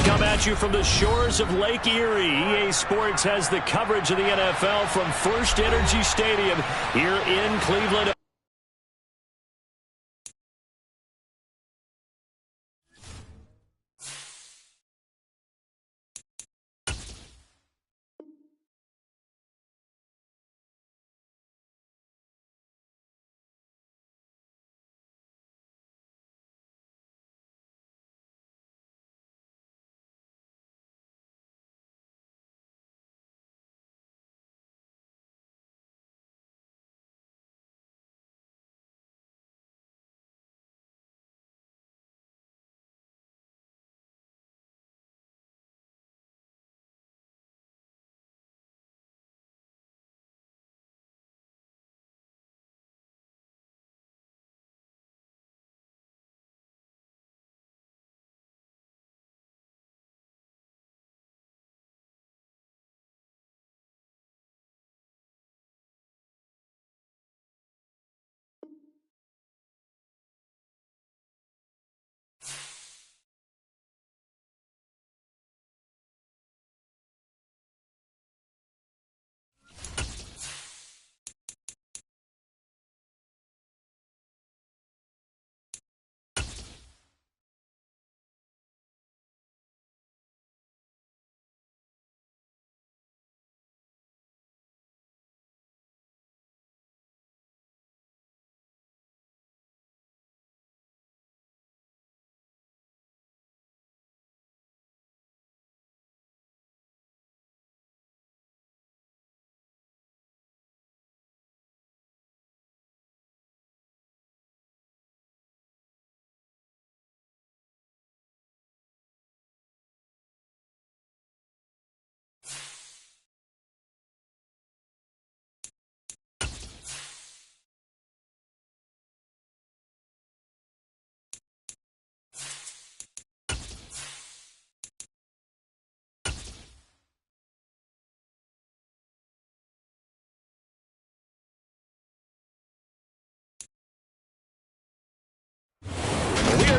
Come at you from the shores of Lake Erie. EA Sports has the coverage of the NFL from First Energy Stadium here in Cleveland.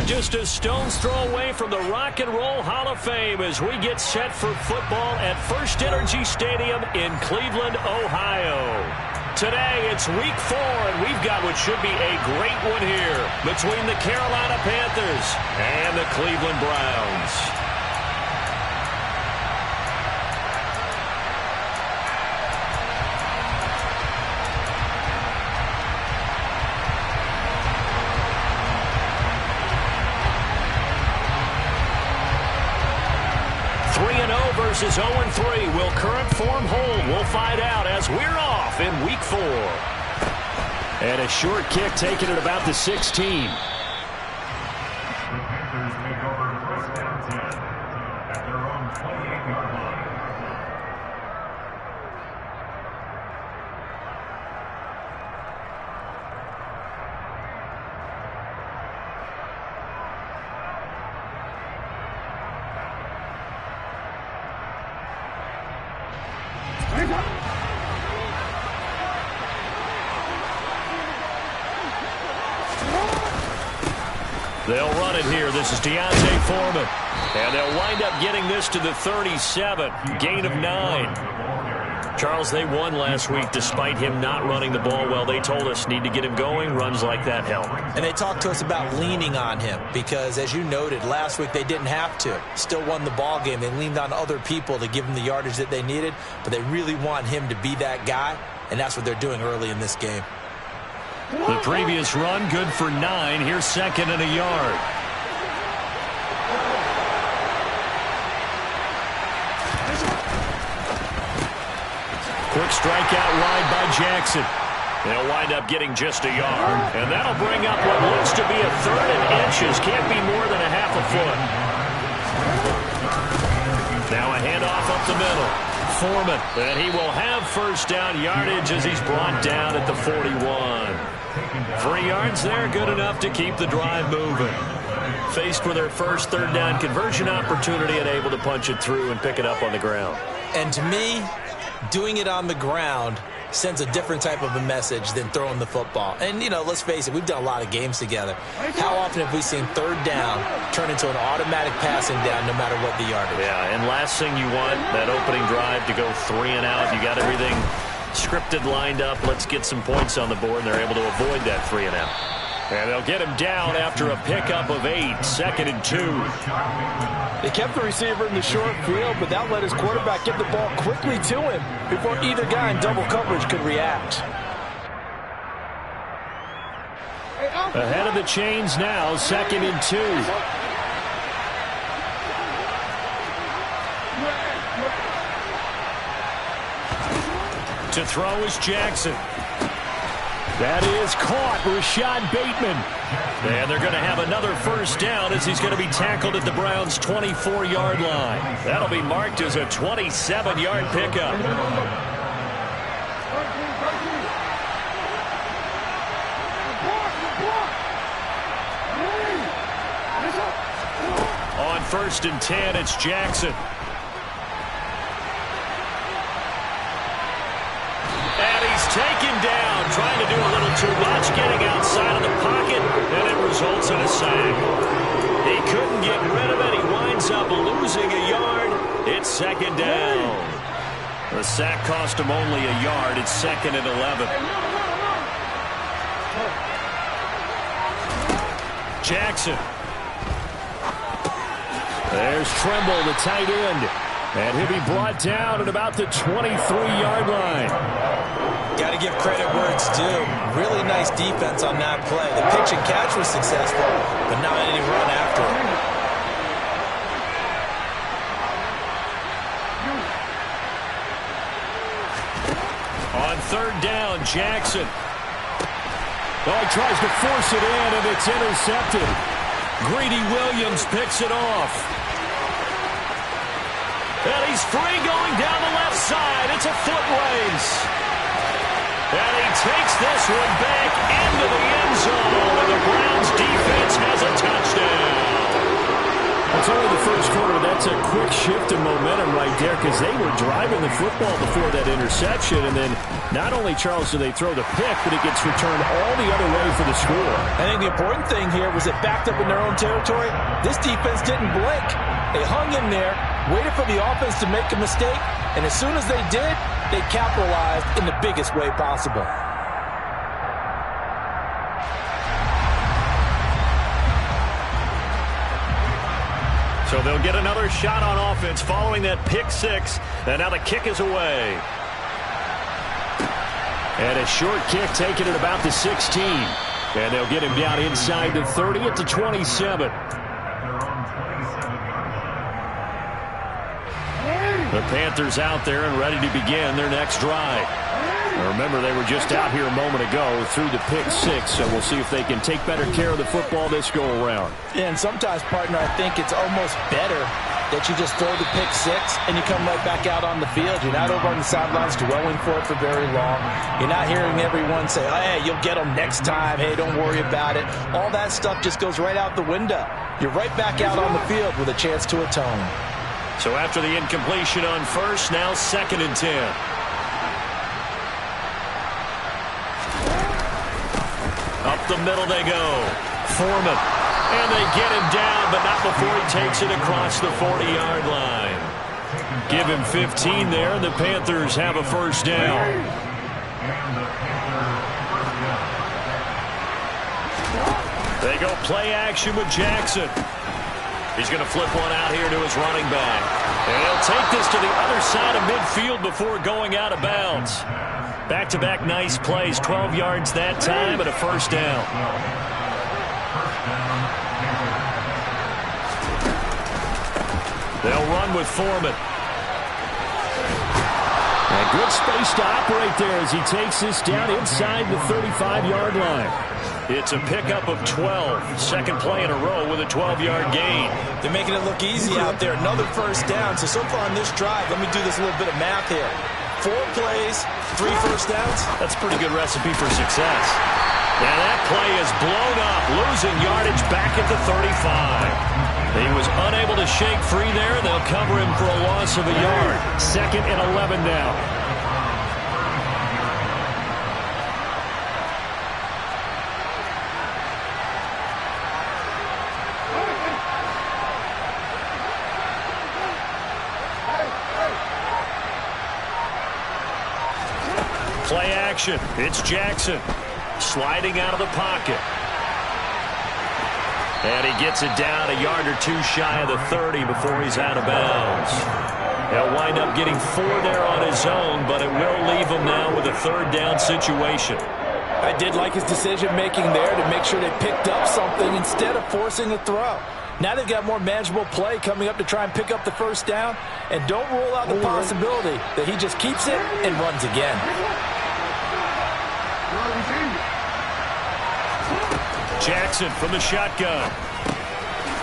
Just a stone's throw away from the Rock and Roll Hall of Fame as we get set for football at First Energy Stadium in Cleveland, Ohio. Today, it's Week 4, and we've got what should be a great one here between the Carolina Panthers and the Cleveland Browns. Versus 0-3. Will current form hold? We'll find out as we're off in Week 4. And a short kick taken at about the 16. They'll run it here. This is Deontay Foreman. And they'll wind up getting this to the 37. Gain of 9. Charles, they won last week despite him not running the ball well. They told us need to get him going. Runs like that help. And they talked to us about leaning on him because, as you noted, last week they didn't have to. Still won the ball game. They leaned on other people to give them the yardage that they needed, but they really want him to be that guy, and that's what they're doing early in this game. The previous run, good for 9. Here's second and a yard. Quick strike out wide by Jackson. They'll wind up getting just a yard. And that'll bring up what looks to be a third and inches. Can't be more than a half a foot. Now a handoff up the middle. Foreman. And he will have first down yardage as he's brought down at the 41. 3 yards there, good enough to keep the drive moving. Faced with their first third down conversion opportunity and able to punch it through and pick it up on the ground. And to me, doing it on the ground sends a different type of a message than throwing the football. And, you know, let's face it, we've done a lot of games together. How often have we seen third down turn into an automatic passing down no matter what the yardage? Yeah, and last thing you want, that opening drive to go 3 and out. You got everything scripted, lined up. Let's get some points on the board, and they're able to avoid that 3 and out. And they'll get him down after a pickup of 8, 2nd and 2. They kept the receiver in the short field, but that let his quarterback get the ball quickly to him before either guy in double coverage could react. Ahead of the chains now, 2nd and 2. To throw is Jackson. That is caught, Rashad Bateman. And they're going to have another first down as he's going to be tackled at the Browns' 24-yard line. That'll be marked as a 27-yard pickup. On 1st and 10, it's Jackson. And he's taken down, trying to do a little too much, getting outside of the pocket, and it results in a sack. He couldn't get rid of it. He winds up losing a yard. It's 2nd down. The sack cost him only a yard. It's 2nd and 11. Jackson. There's Trimble, the tight end. And he'll be brought down at about the 23-yard line. Got to give credit where it's due. Really nice defense on that play. The pitch and catch was successful, but not any run after it. On 3rd down, Jackson. Oh, he tries to force it in, and it's intercepted. Greedy Williams picks it off. And he's free going down the left side. It's a foot race. And he takes this one back into the end zone. And the Browns defense has a touchdown. It's only the first quarter. That's a quick shift in momentum right there because they were driving the football before that interception. And then not only, Charles, do they throw the pick, but it gets returned all the other way for the score. I think the important thing here was it backed up in their own territory. This defense didn't blink. They hung in there, waited for the offense to make a mistake, and as soon as they did, they capitalized in the biggest way possible. So they'll get another shot on offense following that pick 6, and now the kick is away. And a short kick taken at about the 16. And they'll get him down inside the 30 at the 27. The Panthers out there and ready to begin their next drive. Now remember, they were just out here a moment ago through the pick 6, so we'll see if they can take better care of the football this go-around. Yeah, and sometimes, partner, I think it's almost better that you just throw the pick 6 and you come right back out on the field. You're not over on the sidelines dwelling for it for very long. You're not hearing everyone say, oh, hey, you'll get them next time. Hey, don't worry about it. All that stuff just goes right out the window. You're right back out on the field with a chance to atone. So after the incompletion on 1st, now 2nd and 10. Up the middle they go. Foreman. And they get him down, but not before he takes it across the 40-yard line. Give him 15 there, and the Panthers have a first down. They go play action with Jackson. He's going to flip one out here to his running back. And he'll take this to the other side of midfield before going out of bounds. Back-to-back nice plays, 12 yards that time and a first down. They'll run with Foreman. And good space to operate there as he takes this down inside the 35-yard line. It's a pickup of 12. Second play in a row with a 12-yard gain. They're making it look easy out there. Another first down. So far on this drive, let me do this little bit of math here. 4 plays, 3 first downs. That's a pretty good recipe for success. And that play is blown up, losing yardage back at the 35. He was unable to shake free there. They'll cover him for a loss of a yard. 2nd and 11 now. action. It's Jackson sliding out of the pocket. And he gets it down a yard or two shy of the 30 before he's out of bounds. He'll wind up getting 4 there on his own, but it will leave him now with a third down situation. I did like his decision-making there to make sure they picked up something instead of forcing a throw. Now they've got more manageable play coming up to try and pick up the first down, and don't rule out the possibility that he just keeps it and runs again. Jackson from the shotgun.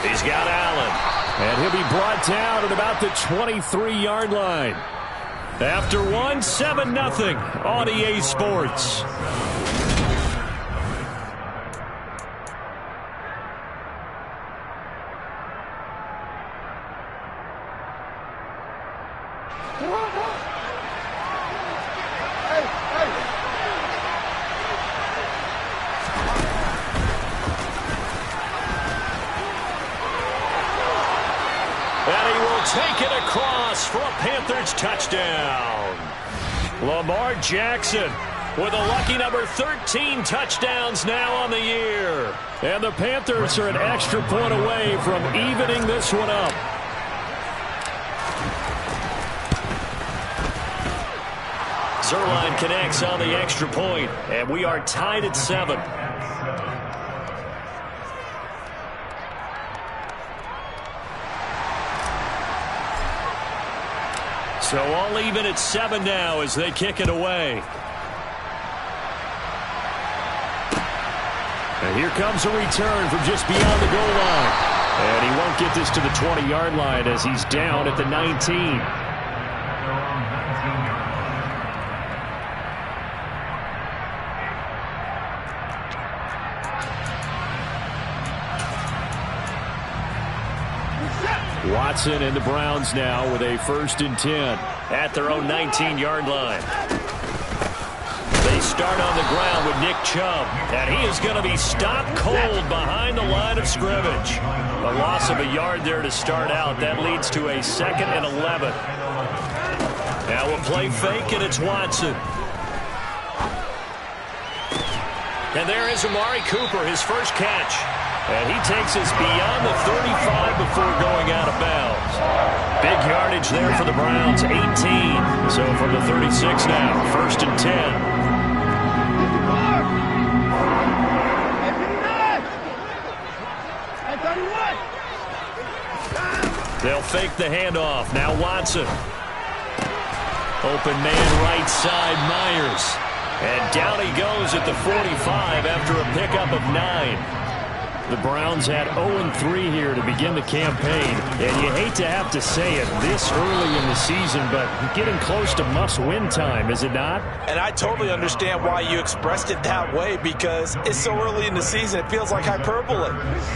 He's got Allen. And he'll be brought down at about the 23-yard line. After 7-0 on EA Sports. Take it across for a Panthers touchdown. Lamar Jackson with a lucky number 13 touchdowns now on the year. And the Panthers are an extra point away from evening this one up. Zerline connects on the extra point, and we are tied at 7. So all even at 7 now as they kick it away. And here comes a return from just beyond the goal line. And he won't get this to the 20-yard line as he's down at the 19. Watson and the Browns now with a 1st and 10 at their own 19-yard line. They start on the ground with Nick Chubb, and he is going to be stopped cold behind the line of scrimmage. A loss of a yard there to start out. That leads to a 2nd and 11. Now we'll play fake, and it's Watson. And there is Amari Cooper, his first catch. And he takes us beyond the 35 before going out of bounds. Big yardage there for the Browns, 18. So from the 36 now, 1st and 10. They'll fake the handoff. Now Watson. Open man right side, Myers. And down he goes at the 45 after a pickup of 9. The Browns had 0-3 here to begin the campaign. And you hate to have to say it this early in the season, but getting close to must-win time, is it not? And I totally understand why you expressed it that way, because it's so early in the season it feels like hyperbole.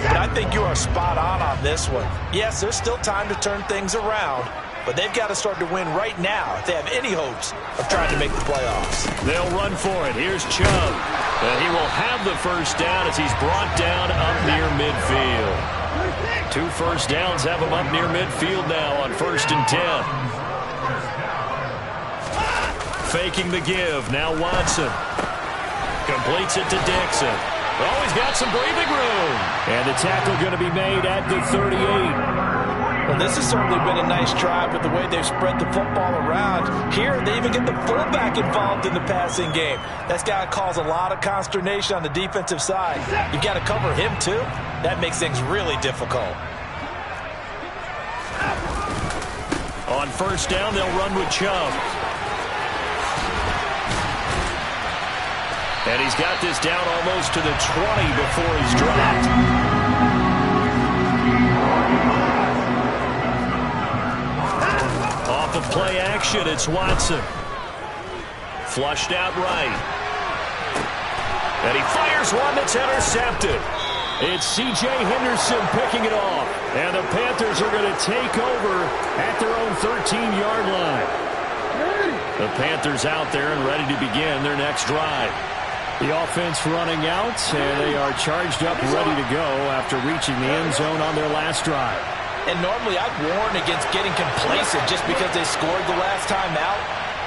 But I think you are spot on this one. Yes, there's still time to turn things around, but they've got to start to win right now if they have any hopes of trying to make the playoffs. They'll run for it. Here's Chubb. And he will have the first down as he's brought down up near midfield. 2 first downs have him up near midfield now on 1st and 10. Faking the give. Now Watson. Completes it to Dixon. Oh, he's got some breathing room. And the tackle going to be made at the 38. Well, this has certainly been a nice drive with the way they've spread the football around. Here, they even get the fullback involved in the passing game. That's got to cause a lot of consternation on the defensive side. You've got to cover him, too. That makes things really difficult. On 1st down, they'll run with Chubb. And he's got this down almost to the 20 before he's dropped. Off of play action, it's Watson. Flushed out right. And he fires one that's intercepted. It's C.J. Henderson picking it off. And the Panthers are going to take over at their own 13-yard line. The Panthers out there and ready to begin their next drive. The offense running out, and they are charged up ready to go after reaching the end zone on their last drive. And normally I'd warn against getting complacent just because they scored the last time out.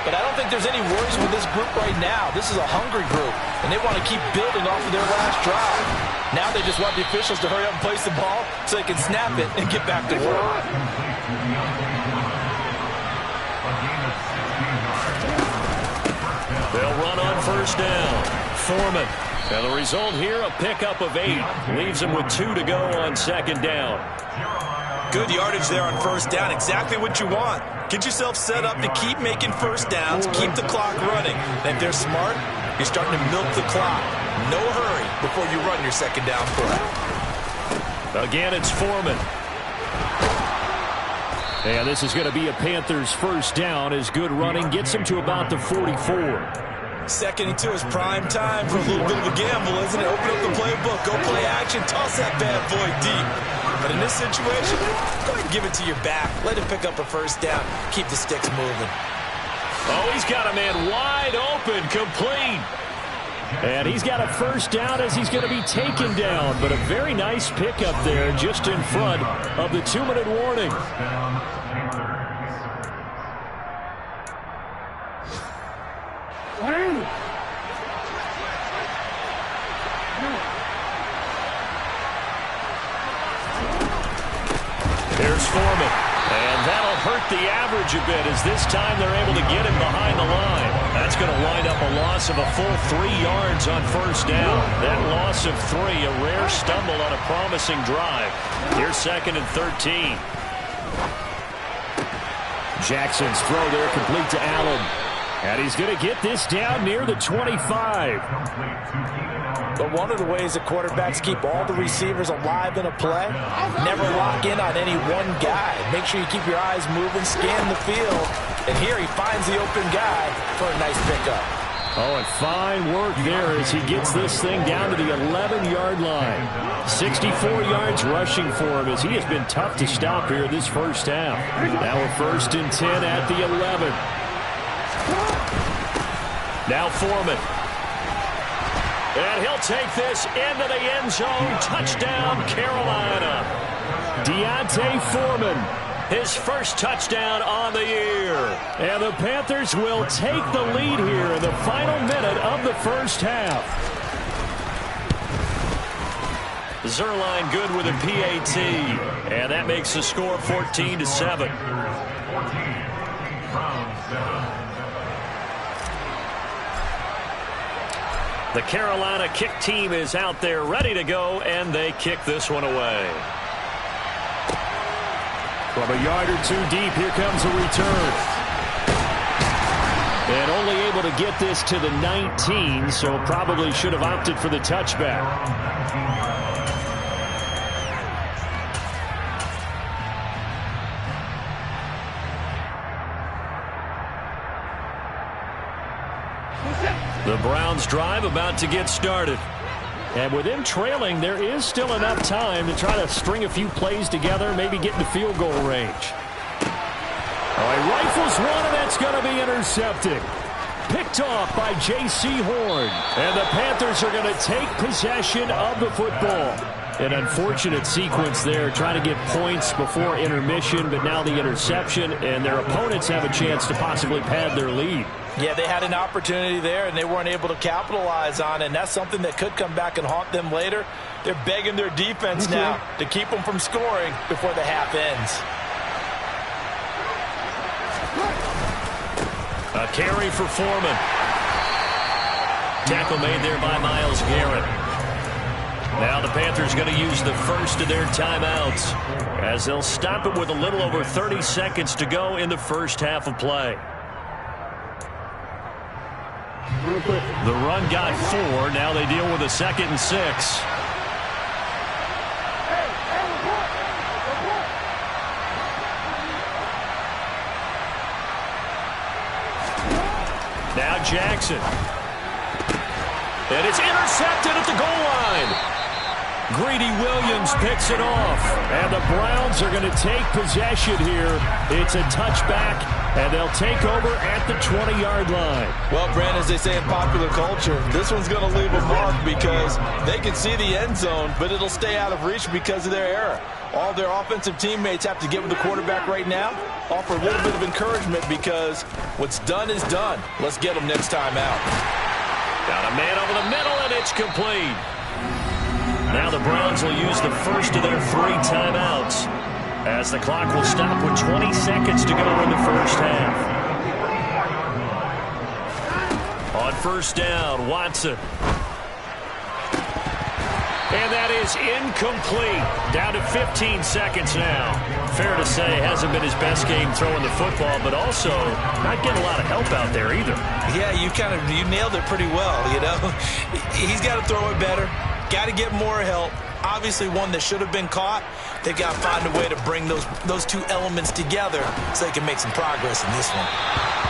but I don't think there's any worries with this group right now. This is a hungry group, and they want to keep building off of their last drive. Now they just want the officials to hurry up and place the ball so they can snap it and get back to work. They'll run on first down. Foreman. And the result here, a pickup of 8. Leaves them with 2 to go on second down. Good yardage there on first down. Exactly what you want. Get yourself set up to keep making first downs, keep the clock running. And if they're smart, you're starting to milk the clock. No hurry before you run your second down play. Again, it's Foreman. And this is going to be a Panthers first down as good running gets him to about the 44. Second and 2 is prime time for a little bit of a gamble, isn't it? Open up the playbook, go play action, toss that bad boy deep. But in this situation, go ahead and give it to your back. Let him pick up a first down. Keep the sticks moving. Oh, he's got a man wide open, complete. And he's got a first down as he's going to be taken down. But a very nice pickup there just in front of the 2-minute warning. Here's Foreman. And that'll hurt the average a bit as this time they're able to get him behind the line. That's going to wind up a loss of a full 3 yards on first down. That loss of 3, a rare stumble on a promising drive. Here's second and 13. Jackson's throw there complete to Allen. And he's going to get this down near the 25. But one of the ways that quarterbacks keep all the receivers alive in a play, never lock in on any one guy. Make sure you keep your eyes moving, scan the field. And here he finds the open guy for a nice pickup. Oh, and fine work there as he gets this thing down to the 11-yard line. 64 yards rushing for him as he has been tough to stop here this first half. Now a first and 10 at the 11. Now Foreman. And he'll take this into the end zone. Touchdown, Carolina. Deontay Foreman, his first touchdown on the year. And the Panthers will take the lead here in the final minute of the first half. Zerline good with a PAT. And that makes the score 14-7. The Carolina kick team is out there ready to go, and they kick this one away. From a yard or 2 deep, here comes a return. And only able to get this to the 19, so probably should have opted for the touchback. The Browns drive about to get started. And with them trailing, there is still enough time to try to string a few plays together, maybe get into field goal range. Oh, he rifles one, and that's going to be intercepted. Picked off by J.C. Horn. And the Panthers are going to take possession of the football. An unfortunate sequence there, trying to get points before intermission, but now the interception, and their opponents have a chance to possibly pad their lead. Yeah, they had an opportunity there, and they weren't able to capitalize on it, and that's something that could come back and haunt them later. They're begging their defense now to keep them from scoring before the half ends. A carry for Foreman. Tackle made there by Myles Garrett. Now the Panthers going to use the first of their timeouts as they'll stop it with a little over 30 seconds to go in the first half of play. The run got 4. Now they deal with a 2nd and 6. Now Jackson. And it's intercepted at the goal line. Greedy Williams picks it off. And the Browns are going to take possession here. It's a touchback And they'll take over at the 20-yard line. Well, Brandon, as they say in popular culture, this one's going to leave a mark because they can see the end zone, but it'll stay out of reach because of their error. All their offensive teammates have to get with the quarterback right now, offer a little bit of encouragement because what's done is done. Let's get them next time out. Got a man over the middle, and it's complete. Now the Browns will use the first of their 3 timeouts, as the clock will stop with 20 seconds to go in the first half. On first down, Watson. And that is incomplete. Down to 15 seconds now. Fair to say, hasn't been his best game throwing the football, but also not getting a lot of help out there either. Yeah, you nailed it pretty well, you know. He's got to throw it better. Got to get more help. Obviously one that should have been caught. They've got to find a way to bring those two elements together so they can make some progress in this one.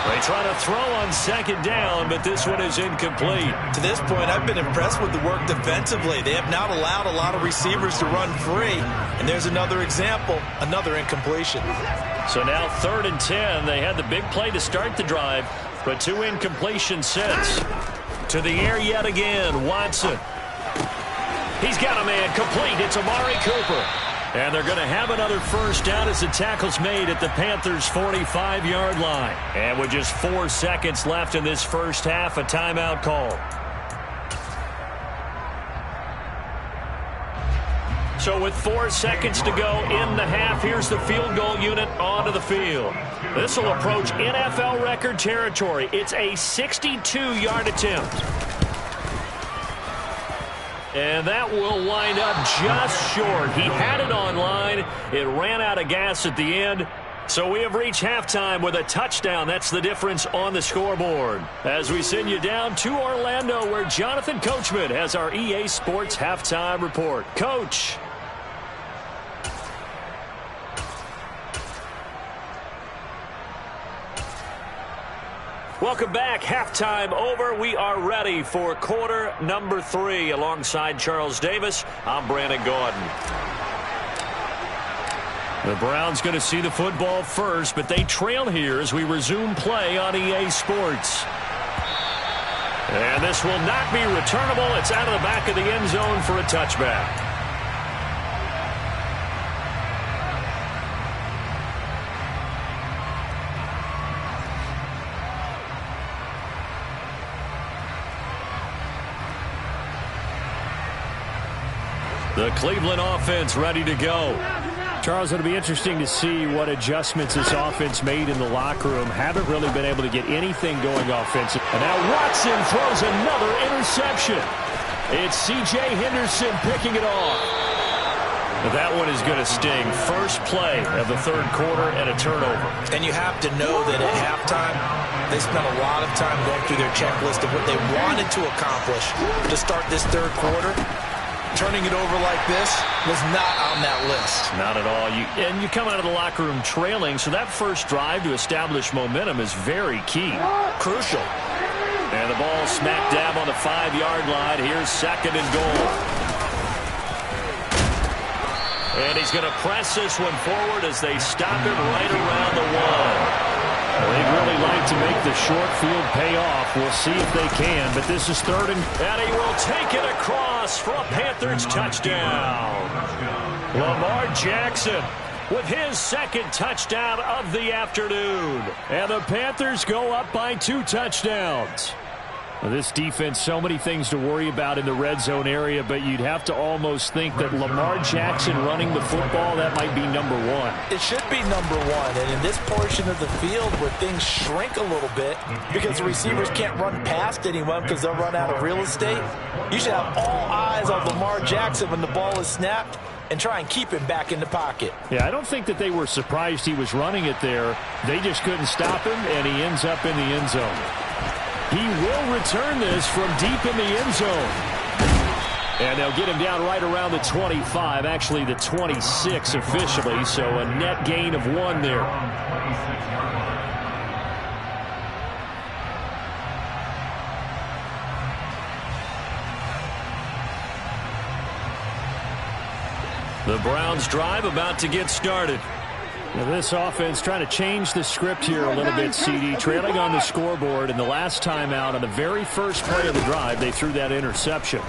They try to throw on second down, but this one is incomplete. To this point, I've been impressed with the work defensively. They have not allowed a lot of receivers to run free. And there's another example, another incompletion. So now 3rd and 10. They had the big play to start the drive, but 2 incompletions since. To the air yet again, Watson. He's got a man complete. It's Amari Cooper. And they're going to have another first down as the tackle's made at the Panthers' 45-yard line. And with just 4 seconds left in this first half, a timeout call. So with 4 seconds to go in the half, here's the field goal unit onto the field. This will approach NFL record territory. It's a 62-yard attempt. And that will wind up just short. He had it on line. It ran out of gas at the end. So we have reached halftime with a touchdown. That's the difference on the scoreboard. As we send you down to Orlando, where Jonathan Coachman has our EA Sports halftime report. Coach. Welcome back. Halftime over. We are ready for quarter number 3. Alongside Charles Davis, I'm Brandon Gaudin. The Browns going to see the football first, but they trail here as we resume play on EA Sports. And this will not be returnable. It's out of the back of the end zone for a touchback. The Cleveland offense ready to go. Charles, it'll be interesting to see what adjustments this offense made in the locker room. Haven't really been able to get anything going offensive. And now Watson throws another interception. It's C.J. Henderson picking it off. But that one is going to sting. First play of the 3rd quarter and a turnover. And you have to know that at halftime, they spent a lot of time going through their checklist of what they wanted to accomplish to start this 3rd quarter. Turning it over like this was not on that list. Not at all. And you come out of the locker room trailing, so that first drive to establish momentum is very key. Crucial. And the ball smack dab on the 5-yard line. Here's 2nd and goal. And he's going to press this one forward as they stop him right around the 1. They'd really like to make the short field pay off. We'll see if they can, but this is 3rd and he will take it across for a Panthers touchdown. Lamar Jackson with his 2nd touchdown of the afternoon. And the Panthers go up by 2 touchdowns. Well, this defense, so many things to worry about in the red zone area, but you'd have to almost think that Lamar Jackson running the football, that might be number 1. It should be number 1, and in this portion of the field where things shrink a little bit because the receivers can't run past anyone because they'll run out of real estate, you should have all eyes on Lamar Jackson when the ball is snapped and try and keep him back in the pocket. Yeah, I don't think that they were surprised he was running it there. They just couldn't stop him, and he ends up in the end zone. He will return this from deep in the end zone. And they'll get him down right around the 25, actually the 26 officially, so a net gain of 1 there. The Browns drive about to get started. Now this offense trying to change the script here a little bit, CD. Trailing on the scoreboard, and the last time out on the very first play of the drive, they threw that interception.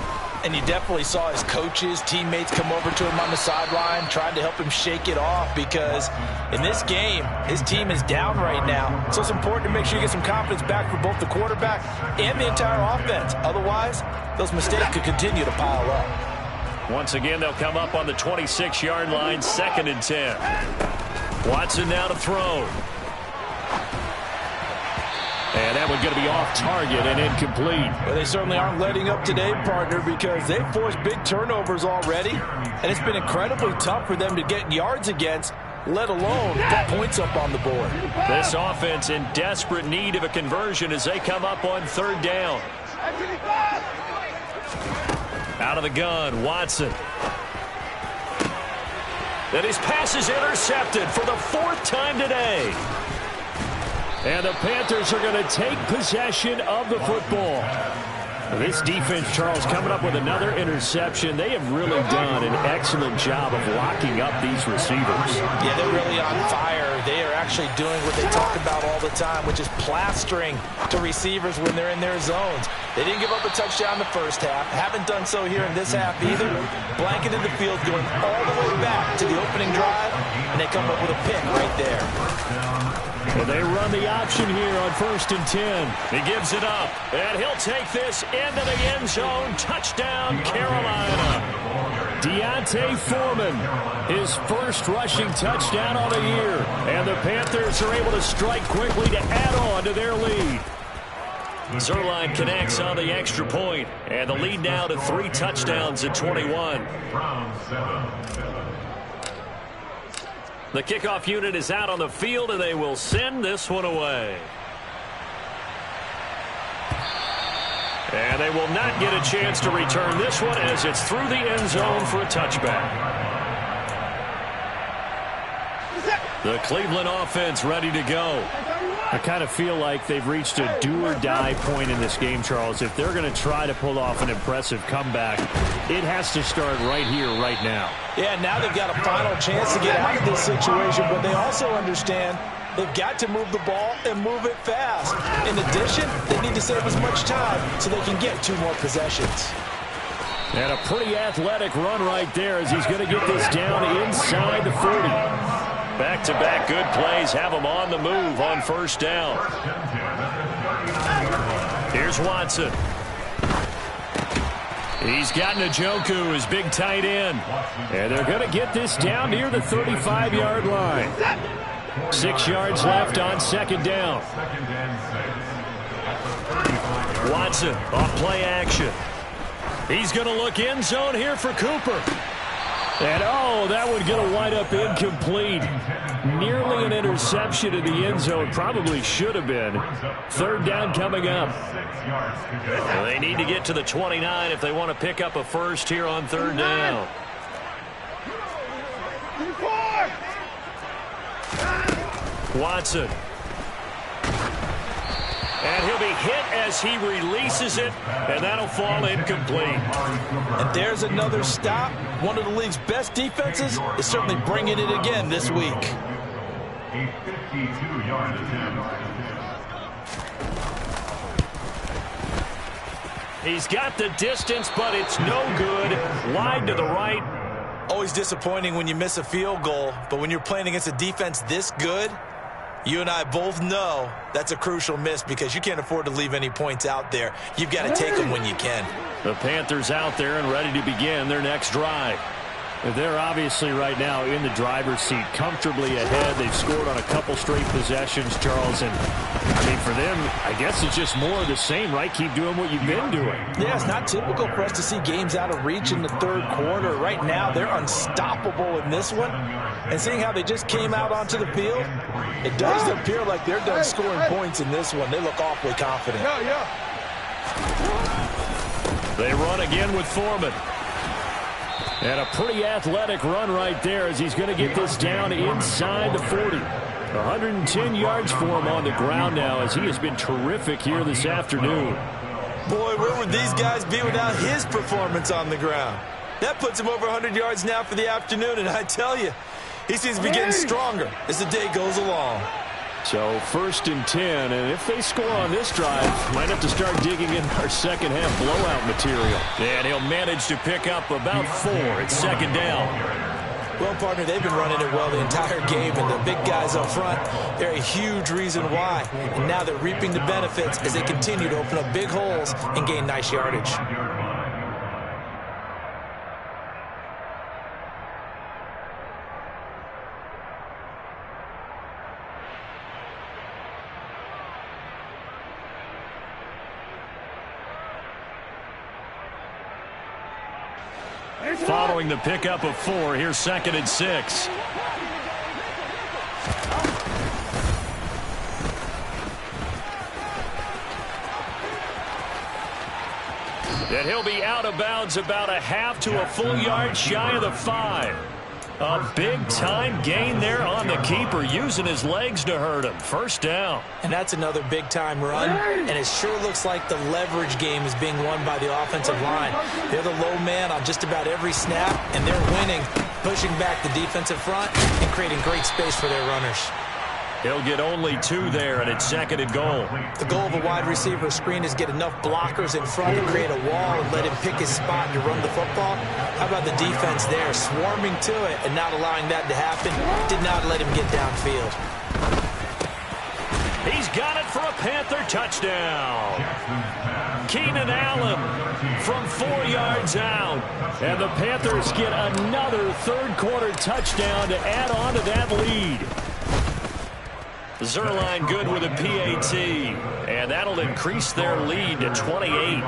And you definitely saw his coaches, teammates come over to him on the sideline, trying to help him shake it off, because in this game, his team is down right now. So it's important to make sure you get some confidence back for both the quarterback and the entire offense. Otherwise, those mistakes could continue to pile up. Once again, they'll come up on the 26-yard line, 2nd and 10. Watson now to throw. And that one's going to be off target and incomplete. Well, they certainly aren't letting up today, partner, because they've forced big turnovers already. And it's been incredibly tough for them to get yards against, let alone put points up on the board. This offense in desperate need of a conversion as they come up on 3rd down. Out of the gun, Watson. And his pass is intercepted for the 4th time today. And the Panthers are going to take possession of the football. This defense, Charles, coming up with another interception. They have really done an excellent job of locking up these receivers. Yeah, they're really on fire. They are actually doing what they talk about all the time, which is plastering to receivers when they're in their zones. They didn't give up a touchdown in the first half. Haven't done so here in this half either. Blanketed the field, going all the way back to the opening drive, and they come up with a pick right there. And they run the option here on 1st and 10. He gives it up, and he'll take this into the end zone. Touchdown, Carolina. Deontay Foreman, his first rushing touchdown on the year. And the Panthers are able to strike quickly to add on to their lead. Zerline connects on the extra point, and the lead now to 3 touchdowns at 21. The kickoff unit is out on the field, and they will send this one away. And they will not get a chance to return this one as it's through the end zone for a touchback. The Cleveland offense ready to go. I kind of feel like they've reached a do-or-die point in this game, Charles. If they're going to try to pull off an impressive comeback, it has to start right here, right now. Yeah, now they've got a final chance to get out of this situation, but they also understand they've got to move the ball and move it fast. In addition, they need to save as much time so they can get 2 more possessions. And a pretty athletic run right there as he's going to get this down inside the 40. Back-to-back good plays have him on the move on 1st down. Here's Watson. He's got Njoku, his big tight end. And they're going to get this down near the 35-yard line. 6 yards left on 2nd down. Watson off play action. He's going to look end zone here for Cooper. And, oh, that would get a wind up incomplete. Nearly an interception in the end zone. Probably should have been. 3rd down coming up. Well, they need to get to the 29 if they want to pick up a first here on 3rd down. Watson. And he'll be hit as he releases it, and that'll fall incomplete. And there's another stop. One of the league's best defenses is certainly bringing it again this week. A 52-yard attempt. He's got the distance, but it's no good. Wide to the right. Always disappointing when you miss a field goal, but when you're playing against a defense this good, you and I both know that's a crucial miss because you can't afford to leave any points out there. You've got to take them when you can. The Panthers out there and ready to begin their next drive. They're obviously right now in the driver's seat, comfortably ahead. They've scored on a couple straight possessions, Charles. And, I mean, for them, I guess it's just more of the same, right? Keep doing what you've been doing. Yeah, it's not typical for us to see games out of reach in the 3rd quarter. Right now, they're unstoppable in this one. And seeing how they just came out onto the field, it does appear like they're done scoring points in this one. They look awfully confident. They run again with Foreman. And a pretty athletic run right there as he's going to get this down inside the 40. 110 yards for him on the ground now as he has been terrific here this afternoon. Boy, where would these guys be without his performance on the ground? That puts him over 100 yards now for the afternoon, and I tell you, He seems to be getting stronger as the day goes along. So 1st and 10, and if they score on this drive, might have to start digging in our second half blowout material. And he'll manage to pick up about 4 at 2nd down. Well, partner, they've been running it well the entire game, and the big guys up front, they're a huge reason why. And now they're reaping the benefits as they continue to open up big holes and gain nice yardage. Following the pickup of 4, here's 2nd and 6. And he'll be out of bounds about a half to a full yard shy of the 5. A big-time gain there on the keeper, using his legs to hurt him. 1st down. And that's another big-time run, and it sure looks like the leverage game is being won by the offensive line. They're the low man on just about every snap, and they're winning, pushing back the defensive front and creating great space for their runners. He'll get only 2 there, and it's 2nd and goal. The goal of a wide receiver screen is get enough blockers in front to create a wall and let him pick his spot to run the football. How about the defense there, swarming to it and not allowing that to happen? Did not let him get downfield. He's got it for a Panther touchdown. Keenan Allen from 4 yards out. And the Panthers get another 3rd-quarter touchdown to add on to that lead. Zerline good with a PAT, and that'll increase their lead to 28.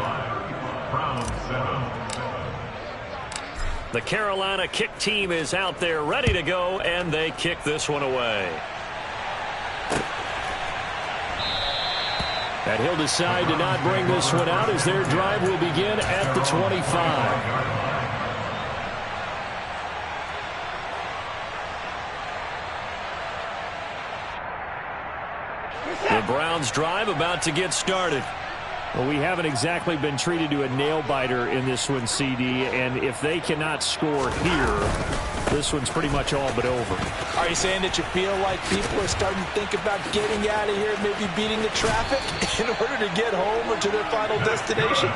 The Carolina kick team is out there ready to go, and they kick this one away. And he'll decide to not bring this one out as their drive will begin at the 25. The Browns drive about to get started. Well, we haven't exactly been treated to a nail-biter in this one, CD, and if they cannot score here, this one's pretty much all but over. Are you saying that you feel like people are starting to think about getting out of here, maybe beating the traffic in order to get home or to their final destination?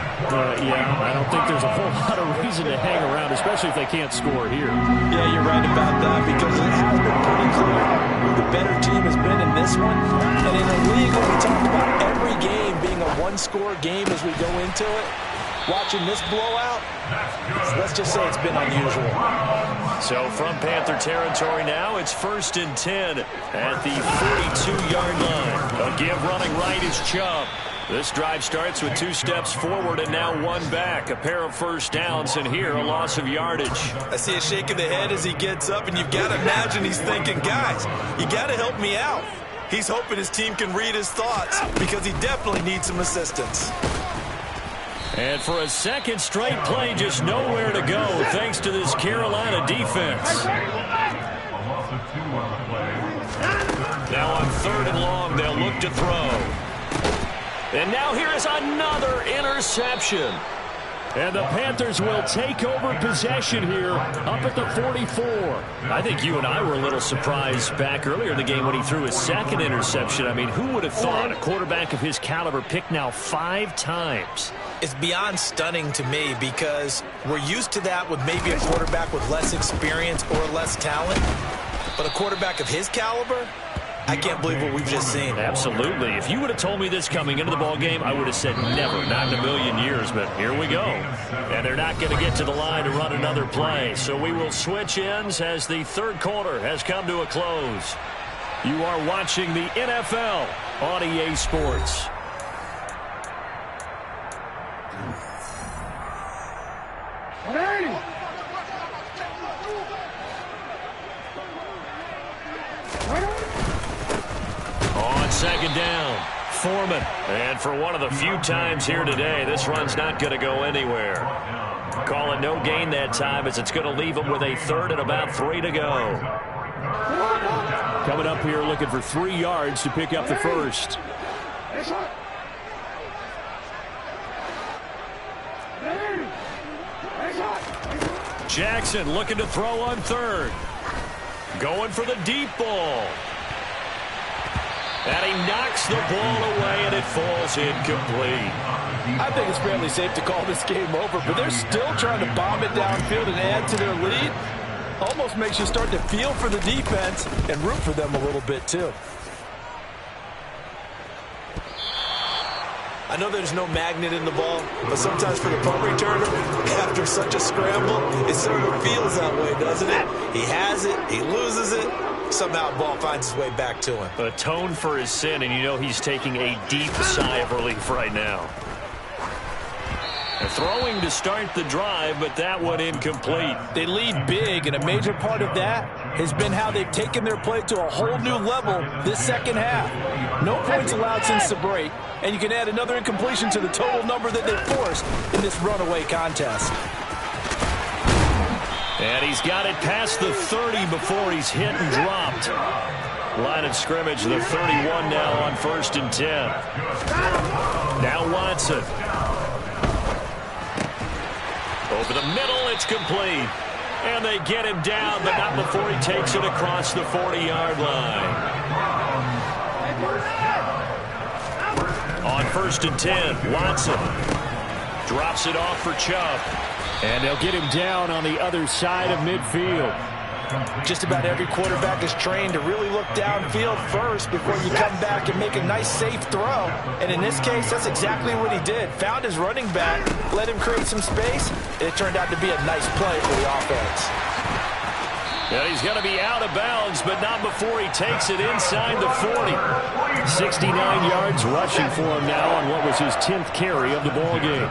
Yeah, I don't think there's a whole lot of reason to hang around, especially if they can't score here. Yeah, you're right about that, because it has been pretty clear who the better team has been in this one. And in a league where we talk about every game being a one-score game as we go into it, watching this blowout, let's just say it's been unusual. So from Panther territory now, it's 1st and 10 at the 42-yard line. A give running right is Chubb. This drive starts with 2 steps forward and now 1 back. A pair of 1st downs, and here a loss of yardage. I see a shake of the head as he gets up, and you've got to imagine he's thinking, guys, you got to help me out. He's hoping his team can read his thoughts because he definitely needs some assistance. And for a 2nd straight play, just nowhere to go thanks to this Carolina defense. Now on 3rd and long, they'll look to throw. And now here is another interception. And the Panthers will take over possession here up at the 44. I think you and I were a little surprised back earlier in the game when he threw his 2nd interception. I mean, who would have thought a quarterback of his caliber picked now 5 times? It's beyond stunning to me because we're used to that with maybe a quarterback with less experience or less talent. But a quarterback of his caliber, I can't believe what we've just seen. Absolutely. If you would have told me this coming into the ball game, I would have said never, not in a million years. But here we go. And they're not going to get to the line to run another play. So we will switch ends as the 3rd quarter has come to a close. You are watching the NFL on EA Sports. On 2nd down, Foreman. And for one of the few times here today, this run's not going to go anywhere. Call it no gain that time as it's going to leave them with a 3rd and about 3 to go. Coming up here looking for 3 yards to pick up the 1st. Jackson looking to throw on 3rd. going for the deep ball. And he knocks the ball away, and it falls incomplete. I think it's fairly safe to call this game over, but they're still trying to bomb it downfield and add to their lead. Almost makes you start to feel for the defense and root for them a little bit, too. I know there's no magnet in the ball, but sometimes for the punt returner, after such a scramble, it sort of feels that way, doesn't it? He has it, he loses it, somehow the ball finds its way back to him. Atone for his sin, and you know he's taking a deep sigh of relief right now. Throwing to start the drive, but that one incomplete. They lead big, and a major part of that has been how they've taken their play to a whole new level this second half. No points allowed since the break, and you can add another incompletion to the total number that they forced in this runaway contest. And he's got it past the 30 before he's hit and dropped. Line of scrimmage, the 31 now on 1st and 10. Now Watson. Over the middle, it's complete. And they get him down, but not before he takes it across the 40-yard line. On 1st and 10, Watson drops it off for Chubb. And they'll get him down on the other side of midfield. Just about every quarterback is trained to really look downfield first before you come back and make a nice, safe throw. And in this case, that's exactly what he did. Found his running back, let him create some space, and it turned out to be a nice play for the offense. Yeah, he's going to be out of bounds, but not before he takes it inside the 40. 69 yards rushing for him now on what was his 10th carry of the ball game.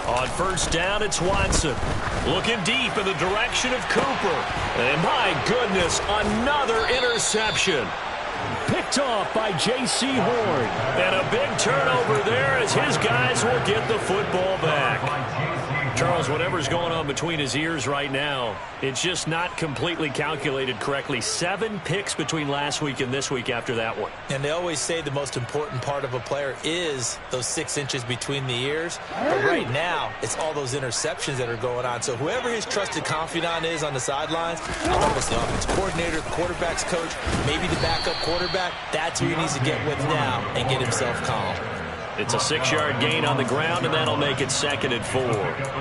On 1st down, it's Watson. Looking deep in the direction of Cooper. And my goodness, another interception. Picked off by J.C. Horn. And a big turnover there as his guys will get the football back. Charles, whatever's going on between his ears right now, it's just not completely calculated correctly. 7 picks between last week and this week after that one. And they always say the most important part of a player is those 6 inches between the ears. But right now, it's all those interceptions that are going on. So whoever his trusted confidant is on the sidelines, I don't know if it's the offensive coordinator, the quarterback's coach, maybe the backup quarterback, that's who he needs to get with now and get himself calm. It's a 6-yard gain on the ground, and that'll make it 2nd and 4.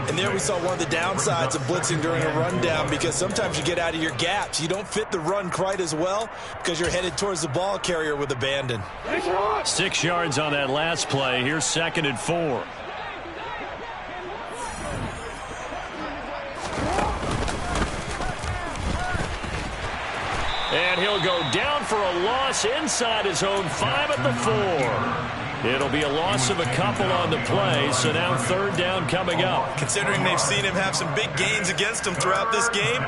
And there we saw one of the downsides of blitzing during a rundown, because sometimes you get out of your gaps. You don't fit the run quite as well because you're headed towards the ball carrier with abandon. 6 yards on that last play. Here's 2nd and 4. And he'll go down for a loss inside his own 5 at the 4. It'll be a loss of a couple on the play, so now 3rd down coming up. Considering they've seen him have some big gains against him throughout this game,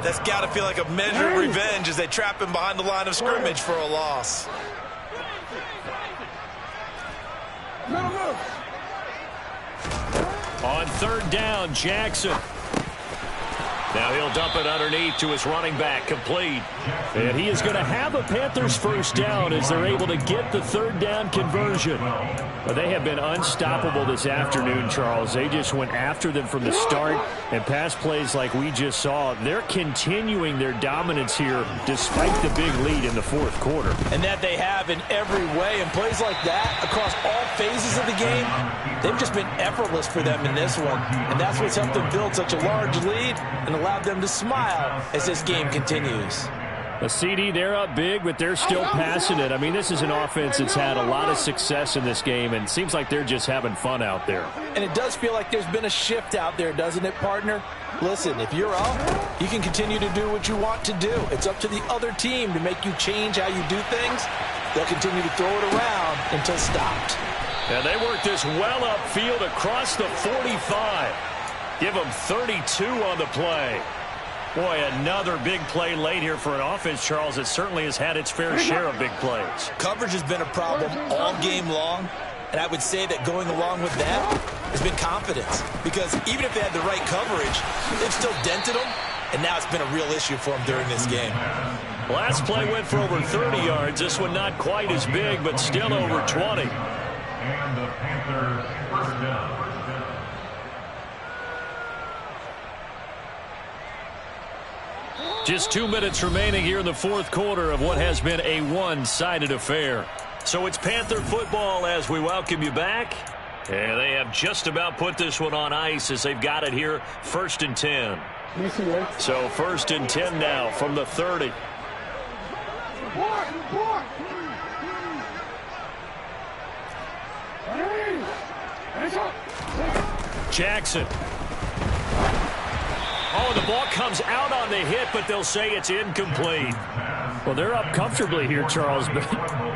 that's got to feel like a measure of revenge as they trap him behind the line of scrimmage for a loss. On 3rd down, Jackson. Now he'll dump it underneath to his running back, complete. And he is going to have a Panthers 1st down as they're able to get the 3rd down conversion. But they have been unstoppable this afternoon, Charles. They just went after them from the start, and pass plays like we just saw, they're continuing their dominance here despite the big lead in the 4th quarter. And that they have in every way, and plays like that across all phases of the game, they've just been effortless for them in this one. And that's what's helped them build such a large lead and allowed them to smile as this game continues. A CD, they're up big, but they're still passing it. I mean, this is an offense that's had a lot of success in this game, and it seems like they're just having fun out there. And it does feel like there's been a shift out there, doesn't it, partner? Listen, if you're up, you can continue to do what you want to do. It's up to the other team to make you change how you do things. They'll continue to throw it around until stopped. And they work this well upfield across the 45. Give them 32 on the play. Boy, another big play late here for an offense, Charles, that certainly has had its fair share of big plays. Coverage has been a problem all game long, and I would say that going along with that has been confidence. Because even if they had the right coverage, they've still dented them, and now it's been a real issue for them during this game. Last play went for over 30 yards. This one not quite as big, but still over 20. And the Panthers 1st down. Just 2 minutes remaining here in the fourth quarter of what has been a one-sided affair. So it's Panther football as we welcome you back. And they have just about put this one on ice as they've got it here, 1st and 10. So 1st and 10 now from the 30. Jackson. Oh, the ball comes out on the hit, but they'll say it's incomplete. Well, they're up comfortably here, Charles, but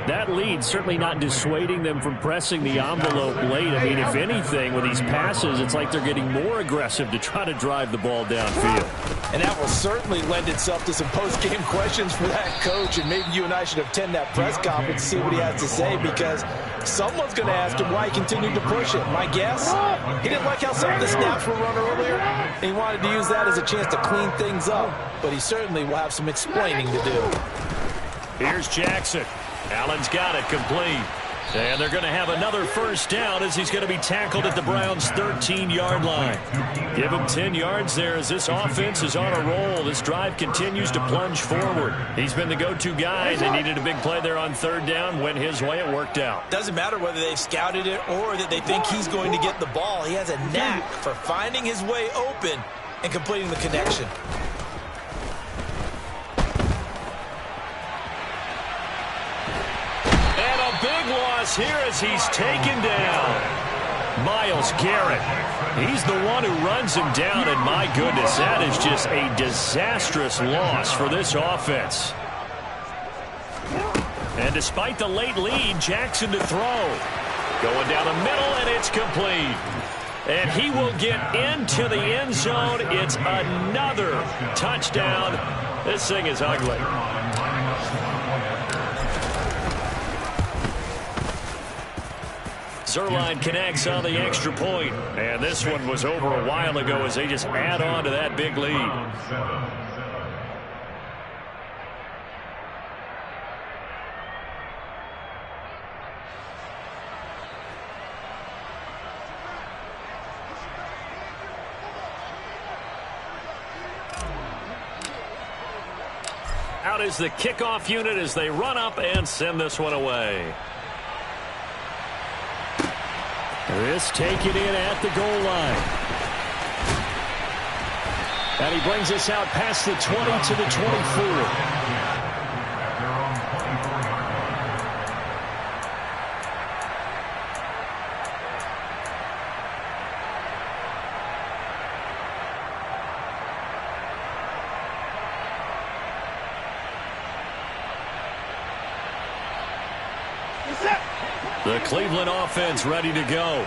that lead certainly not dissuading them from pressing the envelope late. I mean, if anything, with these passes, it's like they're getting more aggressive to try to drive the ball downfield. And that will certainly lend itself to some post-game questions for that coach, and maybe you and I should attend that press conference to see what he has to say, because someone's going to ask him why he continued to push it. My guess, he didn't like how some of the snaps were run earlier, and he wanted to use that as a chance to clean things up, but he certainly will have some explaining to do. Here's Jackson. Allen's got it complete. And they're going to have another first down as he's going to be tackled at the Browns' 13-yard line. Give him 10 yards there as this offense is on a roll. This drive continues to plunge forward. He's been the go-to guy. They needed a big play there on 3rd down. Went his way. It worked out. Doesn't matter whether they've scouted it or that they think he's going to get the ball. He has a knack for finding his way open and completing the connection. Big loss here as he's taken down. Myles Garrett. He's the one who runs him down, and my goodness, that is just a disastrous loss for this offense. And despite the late lead, Jackson to throw. Going down the middle, and it's complete. And he will get into the end zone. It's another touchdown. This thing is ugly. Zerline connects on the extra point. And this one was over a while ago as they just add on to that big lead. Out is the kickoff unit as they run up and send this one away. This taken in at the goal line. And he brings us out past the 20 to the 24. The Cleveland offense ready to go.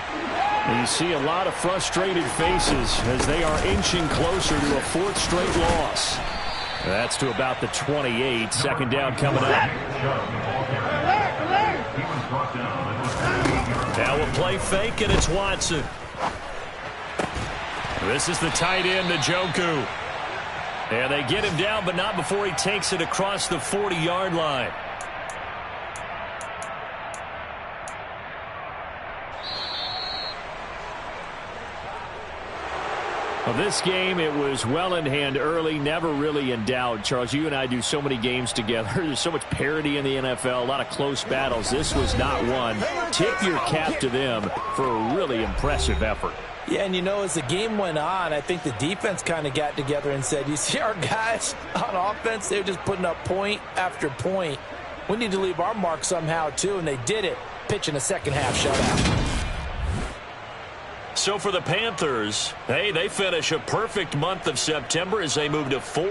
And you see a lot of frustrated faces as they are inching closer to a 4th straight loss. That's to about the 28. 2nd down coming up. Now a play fake, and it's Watson. This is the tight end, Njoku. And they get him down, but not before he takes it across the 40-yard line. Well, this game, it was well in hand early, never really in doubt. Charles, you and I do so many games together. There's so much parity in the NFL, a lot of close battles. This was not one. Tip your cap to them for a really impressive effort. Yeah, and you know, as the game went on, I think the defense kind of got together and said, you see our guys on offense, they're just putting up point after point. We need to leave our mark somehow, too, and they did it, pitching a second-half shutout. So for the Panthers, hey, they finish a perfect month of September as they move to 4